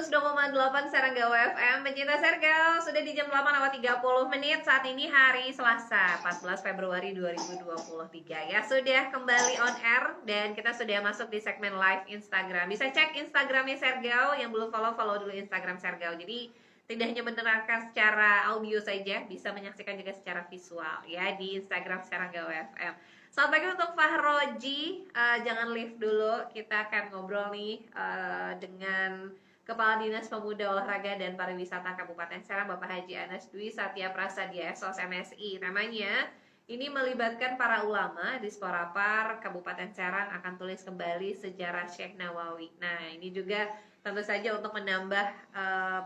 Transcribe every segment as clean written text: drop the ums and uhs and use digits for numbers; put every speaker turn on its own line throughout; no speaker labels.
102,8 Serangga FM. Pencinta Sergel, sudah di jam 8:30 saat ini hari Selasa 14 Februari 2023 ya. Sudah kembali on air dan kita sudah masuk di segmen live Instagram. Bisa cek Instagramnya Sergel, yang belum follow dulu Instagram Sergel. Jadi tidak hanya mendengarkan secara audio saja, bisa menyaksikan juga secara visual ya di Instagram Serangga FM. Selamat pagi untuk Fahroji. Jangan leave dulu, kita akan ngobrol nih dengan Kepala Dinas Pemuda Olahraga dan Pariwisata Kabupaten Serang, Bapak Haji Anas Dwi Satya Prasadia SOS MSI. Namanya ini melibatkan para ulama di Sporapar Kabupaten Serang akan tulis kembali sejarah Syekh Nawawi. Nah, ini juga tentu saja untuk menambah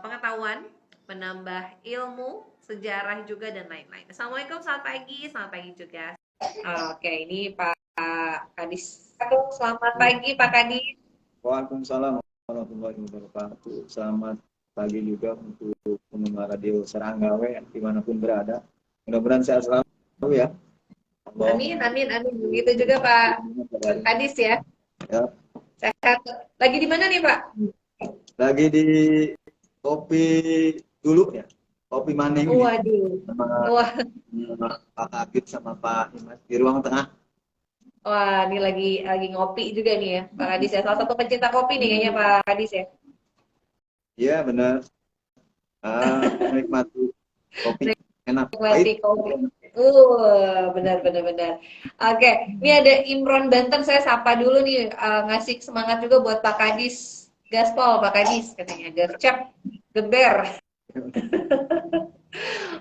pengetahuan, menambah ilmu, sejarah juga dan lain-lain. Assalamualaikum, selamat pagi juga. Oke, ini Pak Kadis. Selamat pagi Pak Kadis.
Waalaikumsalam warahmatullahi wabarakatuh. Selamat pagi juga untuk penggemar radio Seranggawe dimanapun berada. Mudah-mudahan sehat selalu ya.
Amin. Begitu juga Pak Kadis ya.
Ya.
Sehat. Lagi di mana nih Pak?
Lagi di Kopi Dulu ya. Kopi Maning.
Waduh.
Sama Pak Kabit sama Pak Imas di ruang tengah.
Wah, ini lagi ngopi juga nih ya Pak Kadis ya. Salah satu pencinta kopi nih kayaknya Pak Kadis ya.
Iya benar. Menikmati kopi enak.
Menikmati kopi. Benar. Oke, ini ada Imron Banten, saya sapa dulu nih, ngasih semangat juga buat Pak Kadis. Gaspol Pak Kadis katanya, gercep, geber.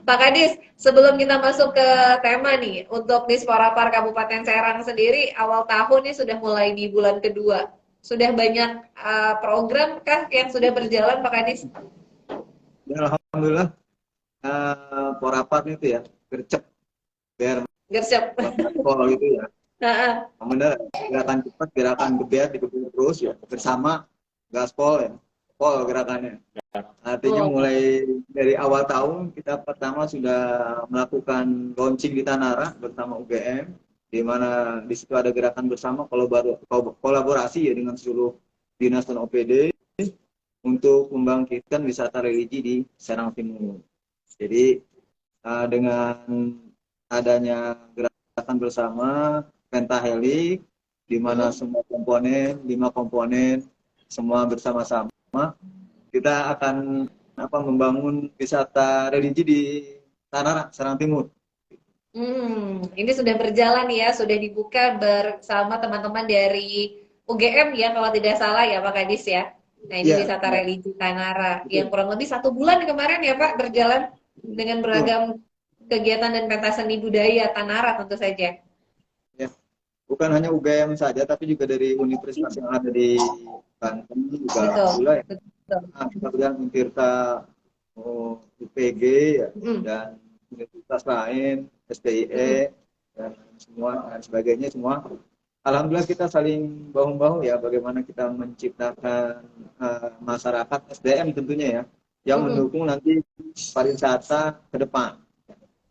Pak Kadis, sebelum kita masuk ke tema nih, untuk di Sporapar Kabupaten Serang sendiri, awal tahun ini sudah mulai di bulan kedua. Sudah banyak program kah yang sudah berjalan Pak Kadis?
Ya, alhamdulillah. Porapar itu ya, gercep.
Gercep.
Kalau itu ya. Benar, gerakan cepat, gerakan geber dikebut terus ya, bersama gaspol ya, pol gerakannya. Artinya mulai dari awal tahun kita pertama sudah melakukan launching di Tanara bersama UGM, di mana di situ ada gerakan bersama kolaborasi ya dengan seluruh dinas dan OPD untuk membangkitkan wisata religi di Serang Timur. Jadi dengan adanya gerakan bersama pentahelik, di mana semua komponen, 5 komponen, semua bersama-sama, kita akan membangun wisata religi di Tanara, Serang Timur.
Ini sudah berjalan ya, sudah dibuka bersama teman-teman dari UGM ya, kalau tidak salah ya Pak Kadis ya. Nah ini wisata religi Tanara yang kurang lebih 1 bulan kemarin ya Pak berjalan dengan beragam kegiatan dan pentas seni budaya Tanara tentu saja.
Ya, bukan hanya UGM saja, tapi juga dari universitas yang ada di Banten juga pula ya. Kita bilang Untirta, UPG ya, dan universitas lain, STIE dan semua dan sebagainya semua. Alhamdulillah kita saling bahu-bahu ya, bagaimana kita menciptakan masyarakat SDM tentunya ya, yang mendukung nanti pariwisata ke depan.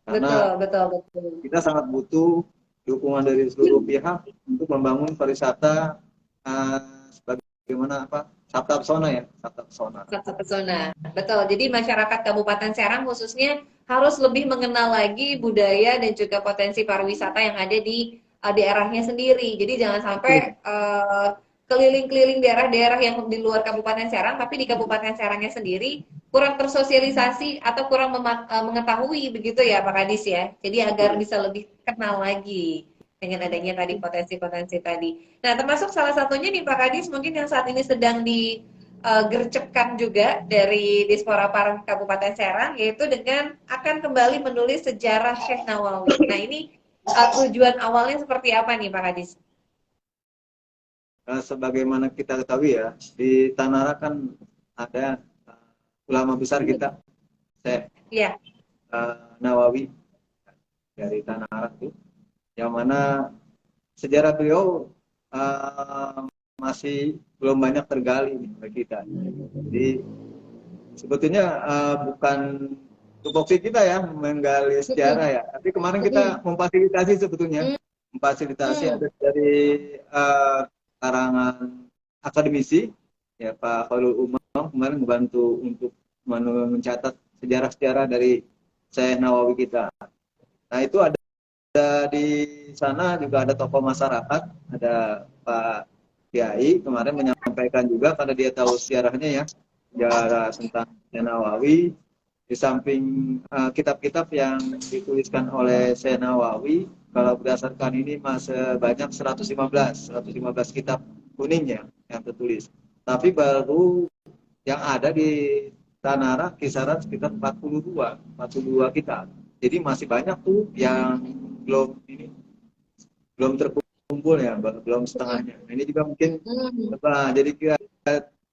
Karena
Betul.
Kita sangat butuh dukungan dari seluruh pihak untuk membangun pariwisata sebagaimana Sabta Pesona.
Betul. Jadi masyarakat Kabupaten Serang khususnya harus lebih mengenal lagi budaya dan juga potensi pariwisata yang ada di daerahnya sendiri. Jadi jangan sampai keliling-keliling daerah-daerah yang di luar Kabupaten Serang, tapi di Kabupaten Serangnya sendiri kurang tersosialisasi atau kurang mengetahui begitu ya Pak Kadis ya. Jadi agar bisa lebih kenal lagi dengan adanya tadi potensi-potensi tadi. Nah, termasuk salah satunya nih Pak Kadis mungkin yang saat ini sedang digercepkan juga dari Disporapar Kabupaten Serang, yaitu dengan akan kembali menulis sejarah Syekh Nawawi. Nah, ini tujuan awalnya seperti apa nih Pak Kadis?
Sebagaimana kita ketahui ya, di Tanara kan ada ulama besar kita, Syekh Nawawi dari Tanara itu, yang mana sejarah beliau masih belum banyak tergali oleh kita. Jadi sebetulnya bukan tupoksi kita ya menggali sejarah ya, tapi kemarin kita memfasilitasi sebetulnya, ada dari karangan akademisi ya Pak Khalil Umar kemarin membantu untuk mencatat sejarah-sejarah dari Syekh Nawawi kita. Nah itu ada di sana juga ada tokoh masyarakat, ada Pak Kiai kemarin menyampaikan juga karena dia tahu sejarahnya ya, sejarah tentang Syekh Nawawi. Di samping kitab-kitab yang dituliskan oleh Syekh Nawawi, kalau berdasarkan ini masih banyak 115 kitab kuning ya yang tertulis. Tapi baru yang ada di Tanara kisaran sekitar 42 kitab. Jadi masih banyak tuh yang belum terkumpul ya, belum setengahnya. Nah, ini juga mungkin jadi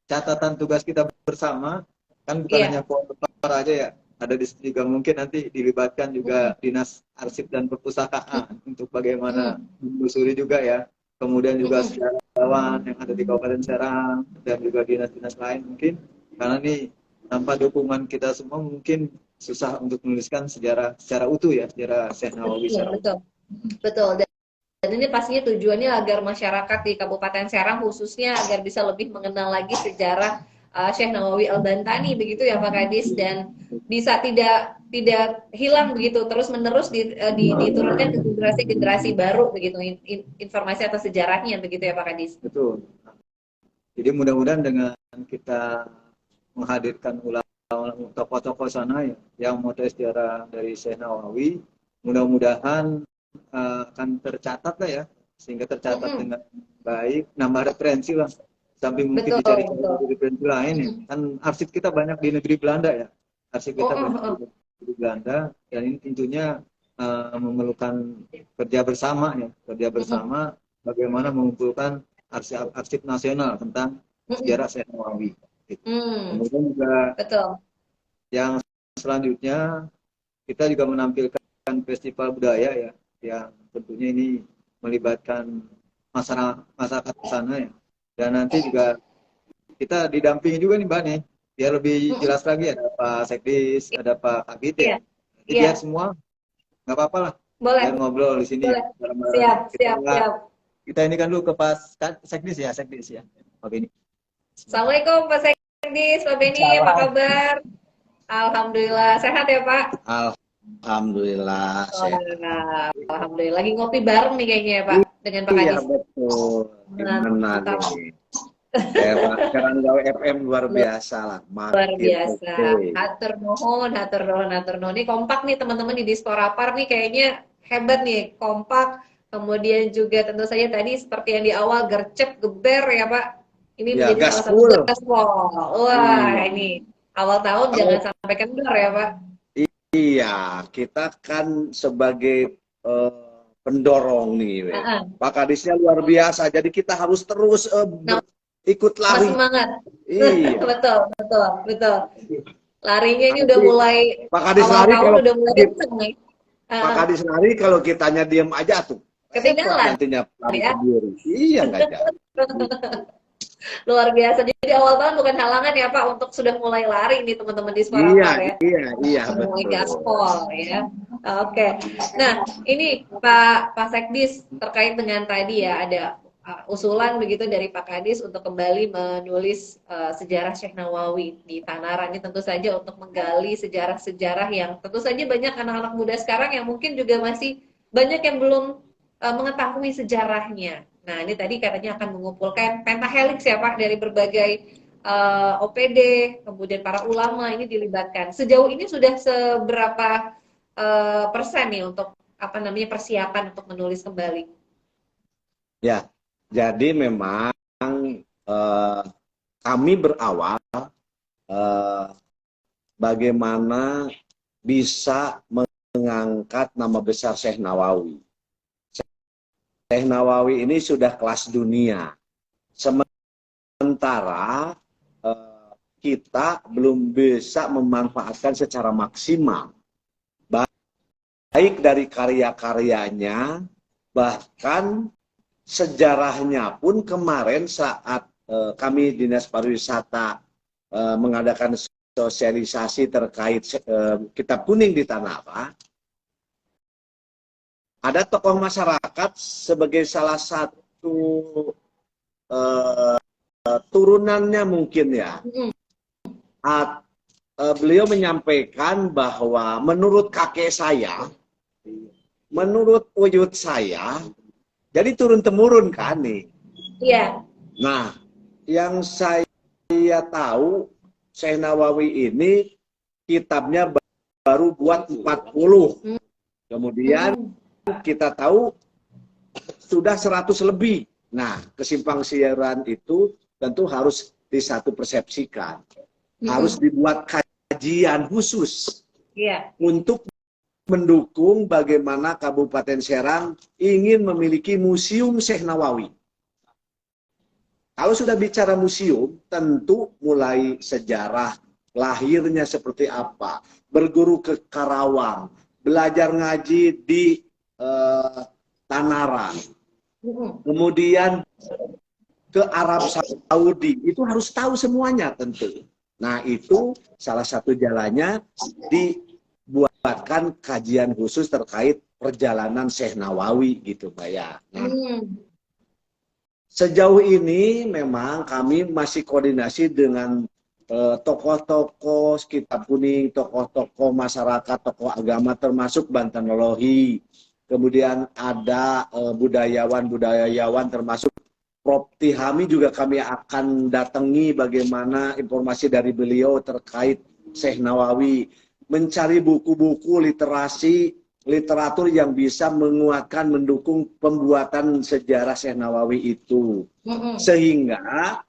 catatan tugas kita bersama kan bukan hanya Polpar aja ya, ada di situ juga mungkin nanti dilibatkan juga Dinas Arsip dan Perpustakaan untuk bagaimana menelusuri juga ya. Kemudian juga sejarawan yang ada di Kabupaten Serang dan juga dinas-dinas lain mungkin, karena ini tanpa dukungan kita semua mungkin susah untuk menuliskan sejarah secara utuh ya, sejarah Syekh Nawawi.
Iya, betul. Dan ini pastinya tujuannya agar masyarakat di Kabupaten Serang khususnya agar bisa lebih mengenal lagi sejarah Syekh Nawawi Al-Bantani begitu ya Pak Kadis, dan bisa tidak hilang begitu terus menerus diturunkan ke generasi baru begitu informasi atau sejarahnya begitu ya Pak Kadis.
Betul. Jadi mudah-mudahan dengan kita menghadirkan tokoh-tokoh sana yang mau sejarah dari Syekh Nawawi, mudah-mudahan akan tercatat lah ya, sehingga tercatat dengan baik, nambah referensi lah. Samping mungkin dicari referensi lain ya. Kan arsip kita banyak di negeri Belanda ya. Arsip kita banyak di negeri Belanda, dan ini tentunya memerlukan kerja bersama ya. Kerja bersama bagaimana mengumpulkan arsip nasional tentang sejarah Syekh Nawawi. Kemudian juga yang selanjutnya kita juga menampilkan festival budaya ya, yang tentunya ini melibatkan masyarakat di sana ya. Dan nanti juga kita didampingi juga nih Mbak nih, biar lebih jelas lagi, ada Pak Sekdis, ada Pak Kabit ya. Jadi biar semua nggak apa-apa lah.
Boleh.
Biar ngobrol di sini.
Siap.
Kita ini kan dulu ke Pak Sekdis ya, Pak Beni.
Assalamualaikum Pak Sekdis, Pak Beni, apa kabar? Alhamdulillah, sehat ya Pak?
Alhamdulillah.
Alhamdulillah. Lagi ngopi bareng nih kayaknya ya Pak dengan Pak Kadis.
Iya betul. Gimana nih? Sekarang gawe FM luar biasa lah.
Luar biasa. Hatur nuhun. Ini kompak nih teman-teman di Disporapar nih, kayaknya hebat nih, kompak. Kemudian juga tentu saja tadi seperti yang di awal gercep geber ya Pak. Ini
ya,
menjadi salah satu gaspol. Wah ini awal tahun jangan sampai kendor ya Pak.
Iya, kita kan sebagai pendorong nih, Pak Kadisnya luar biasa. Jadi kita harus terus ikut lari.
Semangat.
Iya.
betul. Larinya ini udah mulai
Pak Kadis lari kalau
udah mulai kenceng nih.
Pak Kadis lari kalau kitanya diam aja tuh.
Ketinggalan.
Nantinya ya? Iya enggak jadi.
Luar biasa. Jadi awal tahun bukan halangan ya Pak untuk sudah mulai lari nih teman-teman di Sporapar ya.
Iya,
mulai gaspol ya. Oke. Nah, ini Pak Sekdis terkait dengan tadi ya ada usulan begitu dari Pak Kadis untuk kembali menulis sejarah Syekh Nawawi di Tanara. Ini tentu saja untuk menggali sejarah-sejarah yang tentu saja banyak anak-anak muda sekarang yang mungkin juga masih banyak yang belum mengetahui sejarahnya. Nah, ini tadi katanya akan mengumpulkan pentahelix ya Pak dari berbagai OPD, kemudian para ulama ini dilibatkan. Sejauh ini sudah seberapa persen nih untuk persiapan untuk menulis kembali?
Ya, jadi memang kami berawal bagaimana bisa mengangkat nama besar Syekh Nawawi. Syekh Nawawi ini sudah kelas dunia. Sementara kita belum bisa memanfaatkan secara maksimal. Baik dari karya-karyanya, bahkan sejarahnya pun kemarin saat kami Dinas Pariwisata mengadakan sosialisasi terkait kitab kuning di Tanara, ada tokoh masyarakat sebagai salah satu turunannya mungkin ya, beliau menyampaikan bahwa menurut kakek saya, menurut wujud saya, jadi turun-temurun kan nih.
Iya.
Nah, yang saya tahu, Syekh Nawawi ini kitabnya baru buat 40. Kemudian kita tahu sudah 100 lebih. Nah, kesimpang siuran itu tentu harus disatu persepsikan. Harus dibuat kajian khusus untuk mendukung bagaimana Kabupaten Serang ingin memiliki museum Syekh Nawawi. Kalau sudah bicara museum, tentu mulai sejarah lahirnya seperti apa, berguru ke Karawang, belajar ngaji di Tanara, kemudian ke Arab Saudi, itu harus tahu semuanya tentu. Nah, itu salah satu jalannya dibuatkan kajian khusus terkait perjalanan Syekh Nawawi gitu, Mbak ya. Nah, sejauh ini memang kami masih koordinasi dengan tokoh-tokoh Kitab Kuning, tokoh-tokoh masyarakat, tokoh agama termasuk Bantenolohi. Kemudian ada budayawan-budayawan termasuk Prof. Tihami juga kami akan datangi bagaimana informasi dari beliau terkait Syekh Nawawi. Mencari buku-buku literasi, literatur yang bisa menguatkan, mendukung pembuatan sejarah Syekh Nawawi itu. Sehingga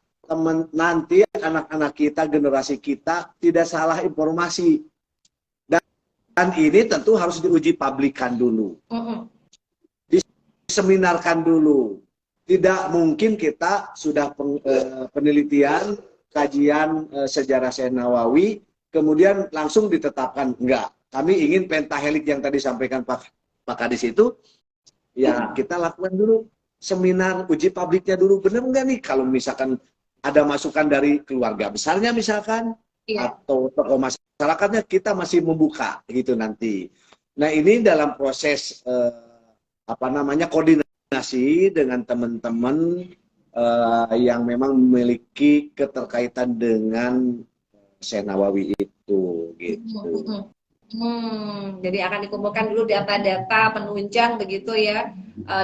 nanti anak-anak kita, generasi kita tidak salah informasi. Dan ini tentu harus diuji publikan dulu. Diseminarkan dulu. Tidak mungkin kita sudah penelitian, kajian sejarah Syekh Nawawi, kemudian langsung ditetapkan. Enggak. Kami ingin pentahelik yang tadi sampaikan Pak Kadis itu, ya kita lakukan dulu seminar, uji publiknya dulu. Benar enggak nih kalau misalkan ada masukan dari keluarga besarnya misalkan, atau tokoh masyarakatnya, kita masih membuka gitu nanti. Nah, ini dalam proses koordinasi dengan teman-teman yang memang memiliki keterkaitan dengan Syekh Nawawi itu gitu.
Jadi akan dikumpulkan dulu data-data penunjang begitu ya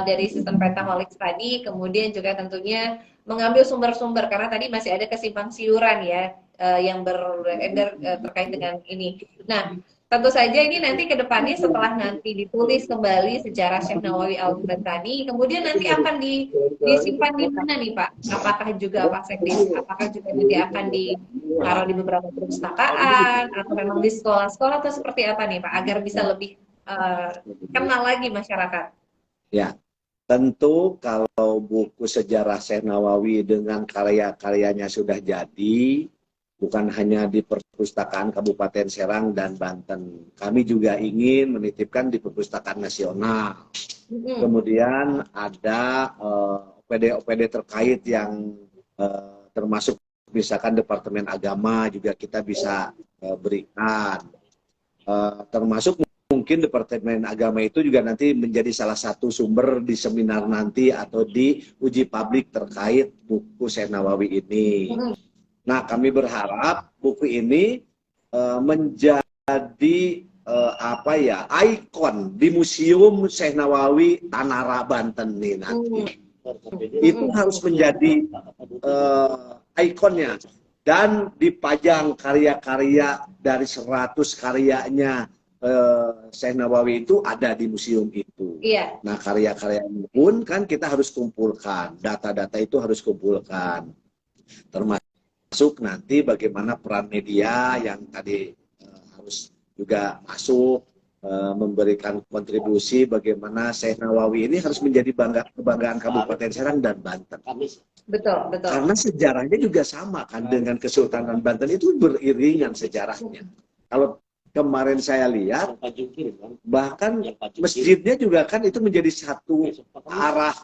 dari sistem pentaholik tadi, kemudian juga tentunya mengambil sumber-sumber karena tadi masih ada kesimpang siuran ya yang beredar terkait dengan ini. Nah, tentu saja ini nanti ke depannya setelah nanti ditulis kembali sejarah Syekh Nawawi Al-Bantani, kemudian nanti akan disimpan di mana nih Pak? Apakah juga Pak Sekdis, apakah juga nanti akan ditaruh di beberapa perpustakaan atau memang di sekolah-sekolah atau seperti apa nih Pak agar bisa lebih kenal lagi masyarakat?
Ya, tentu kalau buku sejarah Syekh Nawawi dengan karya-karyanya sudah jadi, bukan hanya di perpustakaan Kabupaten Serang dan Banten. Kami juga ingin menitipkan di perpustakaan nasional. Kemudian ada OPD-OPD terkait yang termasuk misalkan Departemen Agama juga kita bisa berikan. Termasuk mungkin Departemen Agama itu juga nanti menjadi salah satu sumber di seminar nanti atau di uji publik terkait buku Syekh Nawawi ini. Nah, kami berharap buku ini menjadi ikon di Museum Syekh Nawawi Tanara Banten nih nanti. Itu harus menjadi ikonnya dan dipajang karya-karya dari 100 karyanya Syekh Nawawi itu ada di museum itu.
Iya.
Nah, karya-karya pun kan kita harus kumpulkan, data-data itu harus kumpulkan. Termasuk nanti bagaimana peran media yang tadi harus juga masuk memberikan kontribusi bagaimana Syekh Nawawi ini harus menjadi kebanggaan Kabupaten Serang dan Banten.
Betul, betul.
Karena sejarahnya juga sama kan dengan Kesultanan Banten itu beriringan sejarahnya. Kalau kemarin saya lihat bahkan masjidnya juga kan itu menjadi satu arah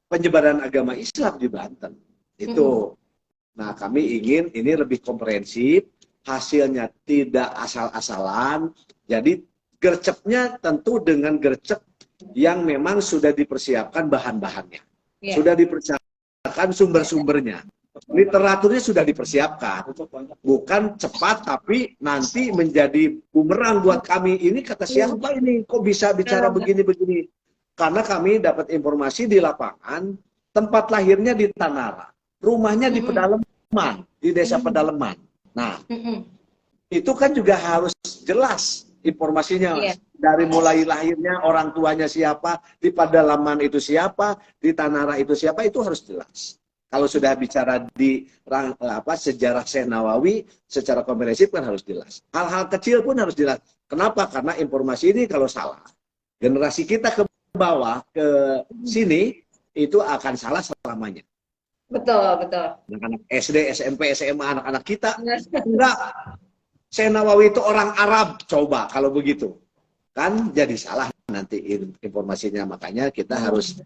penyebaran agama Islam di Banten. Itu. Nah, kami ingin ini lebih komprehensif, hasilnya tidak asal-asalan. Jadi gercepnya tentu dengan gercep yang memang sudah dipersiapkan bahan-bahannya. Sudah dipersiapkan sumber-sumbernya. literaturnya sudah dipersiapkan, bukan cepat tapi nanti menjadi bumerang buat kami. Ini kata siapa ini? Kok bisa bicara begini-begini? Karena kami dapat informasi di lapangan, tempat lahirnya di Tanara, rumahnya di pedalaman, di desa pedalaman. Nah, itu kan juga harus jelas informasinya, Mas. Dari mulai lahirnya, orang tuanya siapa, di pedalaman itu siapa, di Tanara itu siapa, itu harus jelas. Kalau sudah bicara di sejarah Syekh Nawawi, secara komprehensif kan harus jelas. Hal-hal kecil pun harus jelas. Kenapa? Karena informasi ini kalau salah, generasi kita ke bawah, ke sini, itu akan salah selamanya.
Betul, betul.
Anak-anak SD, SMP, SMA, anak-anak kita, enggak. Syekh Nawawi itu orang Arab, coba kalau begitu. Kan jadi salah nanti informasinya. Makanya kita harus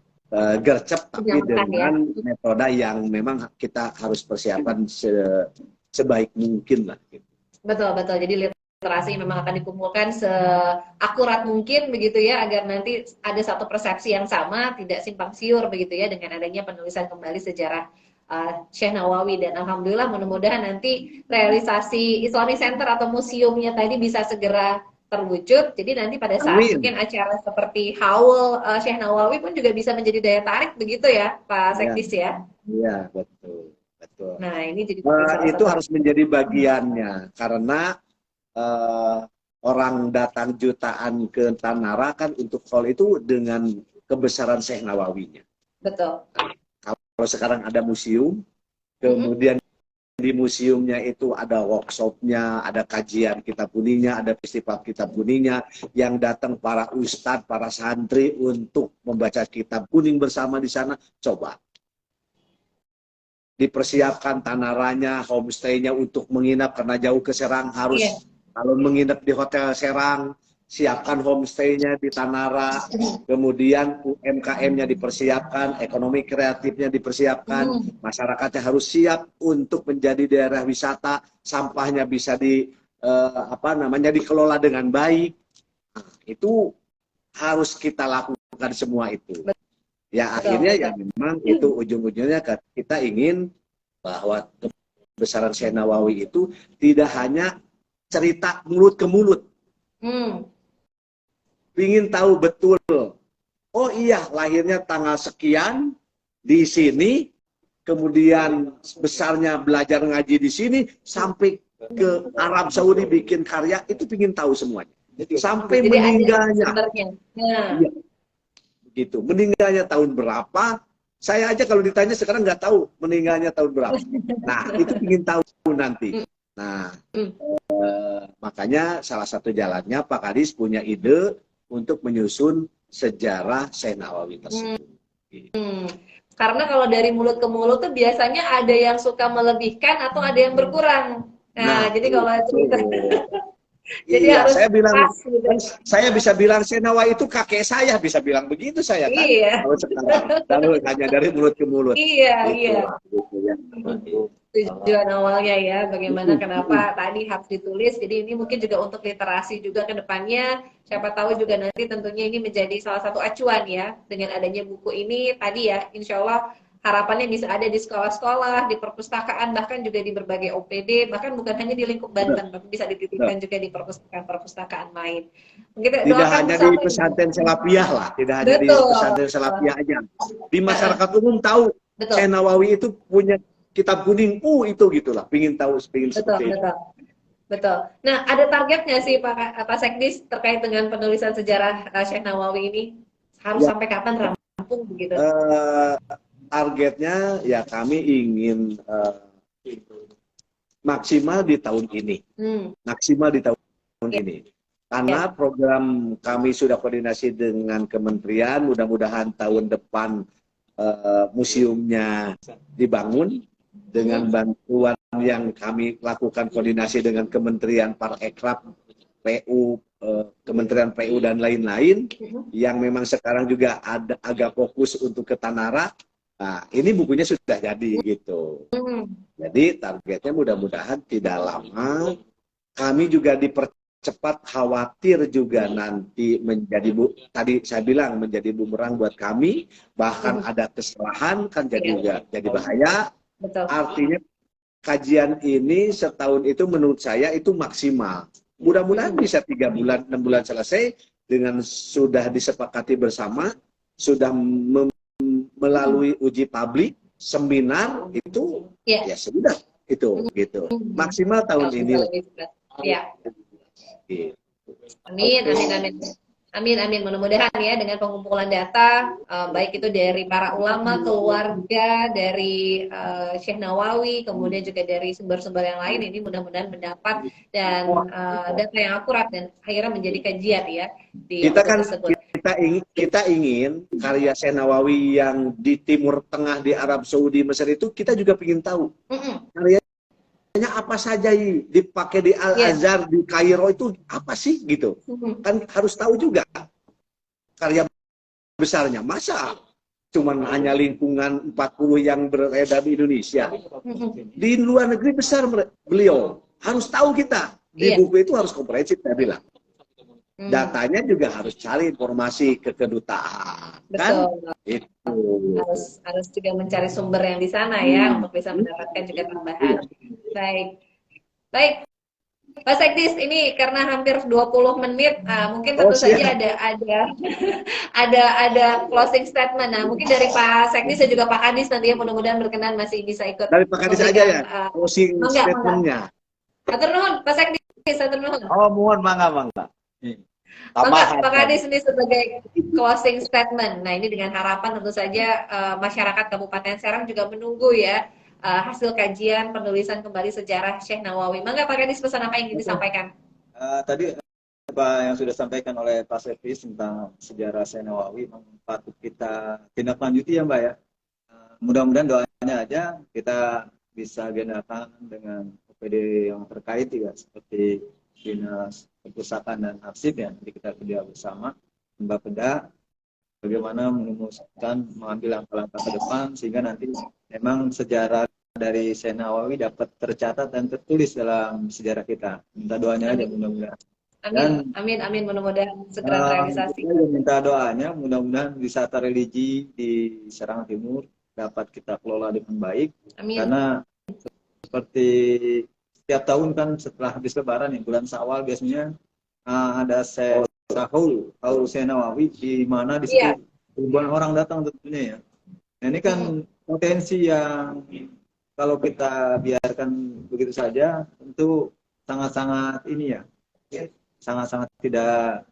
gercep tapi dengan metode yang memang kita harus persiapan sebaik mungkin lah.
Betul, betul. Jadi literasi memang akan dikumpulkan seakurat mungkin begitu ya, agar nanti ada satu persepsi yang sama, tidak simpang siur begitu ya, dengan adanya penulisan kembali sejarah Syekh Nawawi. Dan alhamdulillah mudah-mudahan nanti realisasi Islamic Center atau museumnya tadi bisa segera terwujud. Jadi nanti pada saat mungkin acara seperti haul Syekh Nawawi pun juga bisa menjadi daya tarik begitu ya Pak Sekdis ya.
Iya, betul, betul.
Nah, ini jadi
itu harus menjadi bagiannya karena orang datang jutaan ke Tanara kan untuk haul itu dengan kebesaran Syekh Nawawinya.
Betul.
Kalau sekarang ada museum, kemudian di museumnya itu ada workshopnya, ada kajian kitab kuningnya, ada festival kitab kuningnya, yang datang para ustadz, para santri untuk membaca kitab kuning bersama di sana. Coba dipersiapkan Tanaranya, homestay-nya untuk menginap karena jauh ke Serang harus kalau menginap di hotel Serang, siapkan homestay-nya di Tanara, kemudian UMKM-nya dipersiapkan, ekonomi kreatifnya dipersiapkan, masyarakatnya harus siap untuk menjadi daerah wisata, sampahnya bisa dikelola dengan baik. Nah, itu harus kita lakukan semua itu. Ya akhirnya ya memang itu ujung-ujungnya kita ingin bahwa kebesaran Syekh Nawawi itu tidak hanya cerita mulut ke mulut. Ingin tahu betul, oh iya lahirnya tanggal sekian di sini, kemudian besarnya belajar ngaji di sini, sampai ke Arab Saudi bikin karya, itu ingin tahu semuanya. Sampai jadi meninggalnya. Ya, begitu. Meninggalnya tahun berapa, saya aja kalau ditanya sekarang nggak tahu meninggalnya tahun berapa. Nah, itu ingin tahu nanti. Nah, makanya salah satu jalannya Pak Kadis punya ide untuk menyusun sejarah Syekh Nawawi tersebut.
Karena kalau dari mulut ke mulut tuh biasanya ada yang suka melebihkan atau ada yang berkurang. Nah jadi kalau cerita jadi harus
pas, gitu. Saya bisa bilang Syekh Nawawi itu kakek saya, bisa bilang begitu saya kan. Kalau sekarang lalu hanya dari mulut ke mulut.
Iya. Tujuan awalnya ya, bagaimana kenapa tadi harus ditulis. Jadi ini mungkin juga untuk literasi juga ke depannya. Siapa tahu juga nanti tentunya ini menjadi salah satu acuan ya. Dengan adanya buku ini tadi ya, insya Allah harapannya bisa ada di sekolah-sekolah, di perpustakaan, bahkan juga di berbagai OPD, bahkan bukan hanya di lingkup Banten, tapi bisa dititipkan juga di perpustakaan-perpustakaan lain.
Tidak hanya di pesantren Salafiyah lah, tidak hanya di pesantren Salafiyah aja. Di masyarakat umum tahu Syekh Nawawi itu punya kitab kuning, itu gitulah, pingin tahu, pingin seperti itu.
Betul. Nah, ada targetnya sih Pak Sekdis terkait dengan penulisan sejarah Syekh Nawawi ini? Harus sampai kapan rampung begitu?
Targetnya ya kami ingin maksimal di tahun ini. Maksimal di tahun ini. Karena program kami sudah koordinasi dengan kementerian, mudah-mudahan tahun depan museumnya dibangun dengan bantuan yang kami lakukan koordinasi dengan Kementerian Parekraf, PU, Kementerian PU dan lain-lain yang memang sekarang juga ada agak fokus untuk ke Tanara. Nah, ini bukunya sudah jadi gitu. Jadi targetnya mudah-mudahan tidak lama. Kami juga dipercepat, khawatir juga nanti menjadi tadi saya bilang menjadi bumerang buat kami. Bahkan ada kesalahan kan jadi bahaya.
Betul.
Artinya kajian ini setahun itu menurut saya itu maksimal. Mudah-mudahan bisa 3 bulan, 6 bulan selesai dengan sudah disepakati bersama, sudah melalui uji publik, seminar itu ya sudah itu gitu. Maksimal tahun ini.
Ya.
Gitu.
Amin, amin, amin. Amin, amin. Mudah-mudahan ya dengan pengumpulan data, baik itu dari para ulama, keluarga, dari Syekh Nawawi, kemudian juga dari sumber-sumber yang lain, ini mudah-mudahan mendapat dan data yang akurat dan akhirnya menjadi kajian ya di
kita kan
tersebut.
kita ingin karya Syekh Nawawi yang di Timur Tengah, di Arab Saudi, Mesir itu kita juga ingin tahu. Karyanya apa saja dipakai di Al-Azhar, di Kairo itu apa sih gitu. Kan harus tahu juga karya besarnya. Masa cuman hanya lingkungan 40 yang beredar di Indonesia. Di luar negeri besar beliau. Harus tahu kita. Di buku itu harus komprehensif, saya bilang. Datanya juga harus cari informasi ke kedutaan.
Betul.
Kan? Itu.
Harus juga mencari sumber yang di sana ya untuk bisa mendapatkan juga tambahan. Baik. Pak Sekdis, ini karena hampir 20 menit, mungkin tentu saja ada closing statement. Nah, mungkin dari Pak Sekdis dan juga Pak Kadis nantinya mudah-mudahan berkenan masih bisa ikut.
Dari Pak Kadis aja ya, closing statementnya.
Atur nuhun, Pak Sekdis, atur nuhun.
Oh, mohon mangga.
Pak Kadis ini sebagai closing statement. Nah, ini dengan harapan tentu saja masyarakat Kabupaten Serang juga menunggu ya hasil kajian penulisan kembali sejarah Syekh Nawawi. Mangga Pak Kadis, pesan apa yang ingin disampaikan?
Tadi apa yang sudah disampaikan oleh Pak Servis tentang sejarah Syekh Nawawi patut kita tindak lanjuti ya Mbak ya. Mudah-mudahan doanya aja kita bisa genakan dengan OPD yang terkait ya, seperti Dinas Perpustakaan dan Arsip ya. Nanti kita kerja bersama Mbak bagaimana merumuskan mengambil langkah-langkah ke depan sehingga nanti memang sejarah dari Syekh Nawawi dapat tercatat dan tertulis dalam sejarah kita. Minta doanya aja mudah-mudahan.
Amin, mudah-mudahan segera terrealisasi.
Minta doanya mudah-mudahan wisata religi di Serang Timur dapat kita kelola dengan baik.
Amin.
Karena seperti setiap tahun kan setelah habis Lebaran ya, bulan Syawal biasanya ada Sahur Syekh Nawawi di mana di situ ribuan orang datang tentunya ya. Nah, ini kan potensi yang kalau kita biarkan begitu saja tentu sangat-sangat ini ya, sangat-sangat tidak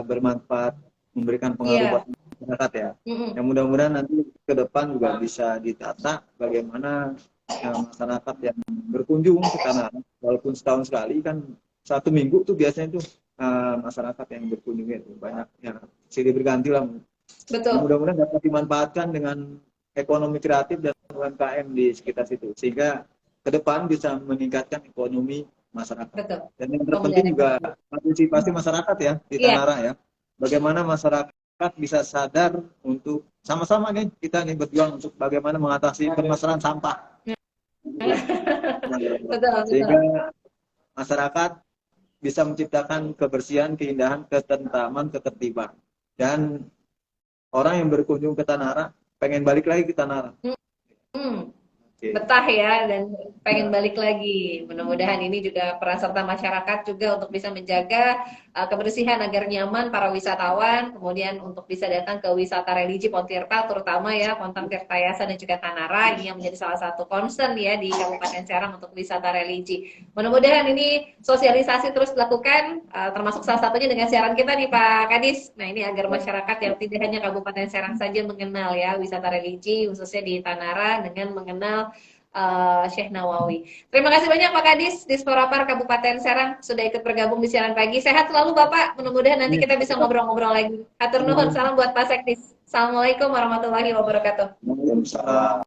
bermanfaat, memberikan pengaruh buat masyarakat ya. Yang mudah-mudahan nanti ke depan juga bisa ditata bagaimana masyarakat yang berkunjung ke tanah, walaupun setahun sekali kan 1 minggu tuh biasanya tuh masyarakat yang berkunjung itu banyak yang silih berganti lah.
Betul.
Mudah-mudahan dapat dimanfaatkan dengan ekonomi kreatif dan UMKM di sekitar situ sehingga ke depan bisa meningkatkan ekonomi masyarakat.
Betul.
Dan yang terpenting juga partisipasi masyarakat ya di Tanara ya. Bagaimana masyarakat bisa sadar untuk sama-sama nih kita nih berjuang untuk bagaimana mengatasi permasalahan sampah.
Betul.
Sehingga masyarakat bisa menciptakan kebersihan, keindahan, ketentraman, ketertiban. Dan orang yang berkunjung ke Tanara pengen balik lagi ke Tanara.
Betah ya dan pengen balik lagi. Mudah-mudahan ini juga peran serta masyarakat juga untuk bisa menjaga kebersihan agar nyaman para wisatawan, kemudian untuk bisa datang ke wisata religi Pontirta terutama ya Pontang Tirtayasa dan juga Tanara, ini yang menjadi salah satu concern ya di Kabupaten Serang untuk wisata religi. Mudah-mudahan ini sosialisasi terus dilakukan, termasuk salah satunya dengan siaran kita nih Pak Kadis. Nah, ini agar masyarakat yang tidak hanya Kabupaten Serang saja mengenal ya wisata religi khususnya di Tanara dengan mengenal Syekh Nawawi. Terima kasih banyak Pak Kadis Disporapar Kabupaten Serang sudah ikut bergabung di siaran pagi. Sehat selalu Bapak. Mudah-mudahan nanti kita bisa ngobrol-ngobrol lagi. Atur nuhun, salam buat Pak Sekdis. Assalamualaikum warahmatullahi wabarakatuh.
Waalaikumsalam.